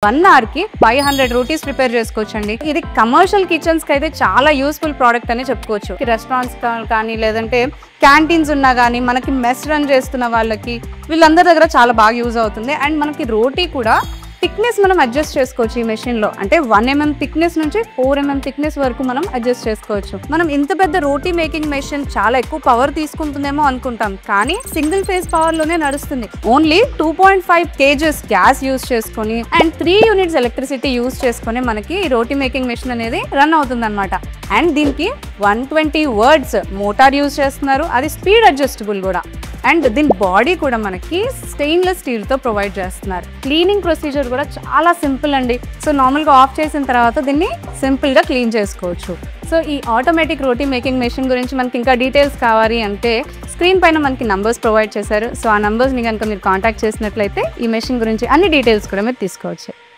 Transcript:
1 hour కి 500 rotis prepare చేసుకోవచ్చండి. ఇది కమర్షియల్ కిచెన్స్ కి అయితే చాలా యూస్ఫుల్ ప్రోడక్ట్ అని చెప్పుకోవచ్చు. రెస్టారెంట్స్ కానీ లేదంటే క్యాంటీన్స్ ఉన్నా కానీ మనకి మెస్ రన్ చేస్తున్న వాళ్ళకి వీళ్ళందరి దగ్గర చాలా బాగా యూజ్ అవుతుంది. అండ్ మనకి రోటీ కూడా థిక్నెస్ మనం అడ్జస్ట్ చేసుకోవచ్చు ఈ మెషిన్లో. అంటే 1 mm థిక్నెస్ నుంచి 4 mm థిక్నెస్ వరకు మనం అడ్జస్ట్ చేసుకోవచ్చు. మనం ఇంత పెద్ద రోటీ మేకింగ్ మెషిన్ చాలా ఎక్కువ పవర్ తీసుకుంటుందేమో అనుకుంటాం, కానీ సింగిల్ ఫేజ్ పవర్లోనే నడుస్తుంది. ఓన్లీ 2.5 kgs గ్యాస్ యూజ్ చేసుకొని అండ్ 3 యూనిట్స్ ఎలక్ట్రిసిటీ యూజ్ చేసుకొని మనకి ఈ రోటీ మేకింగ్ మెషిన్ అనేది రన్ అవుతుంది అనమాట. అండ్ దీనికి 120 వర్డ్స్ మోటార్ యూజ్ చేస్తున్నారు, అది స్పీడ్ అడ్జస్టబుల్ కూడా. అండ్ దీని బాడీ కూడా మనకి స్టెయిన్లెస్ స్టీల్తో ప్రొవైడ్ చేస్తున్నారు. క్లీనింగ్ ప్రొసీజర్ కూడా చాలా సింపుల్ అండి. సో నార్మల్గా ఆఫ్ చేసిన తర్వాత దీన్ని సింపుల్గా క్లీన్ చేసుకోవచ్చు. సో ఈ ఆటోమేటిక్ రోటీ మేకింగ్ మెషిన్ గురించి మనకి ఇంకా డీటెయిల్స్ కావాలి అంటే స్క్రీన్ పైన మనకి నంబర్స్ ప్రొవైడ్ చేశారు. సో ఆ నంబర్స్ని కనుక మీరు కాంటాక్ట్ చేసినట్లయితే ఈ మెషిన్ గురించి అన్ని డీటెయిల్స్ కూడా మీరు తీసుకోవచ్చు.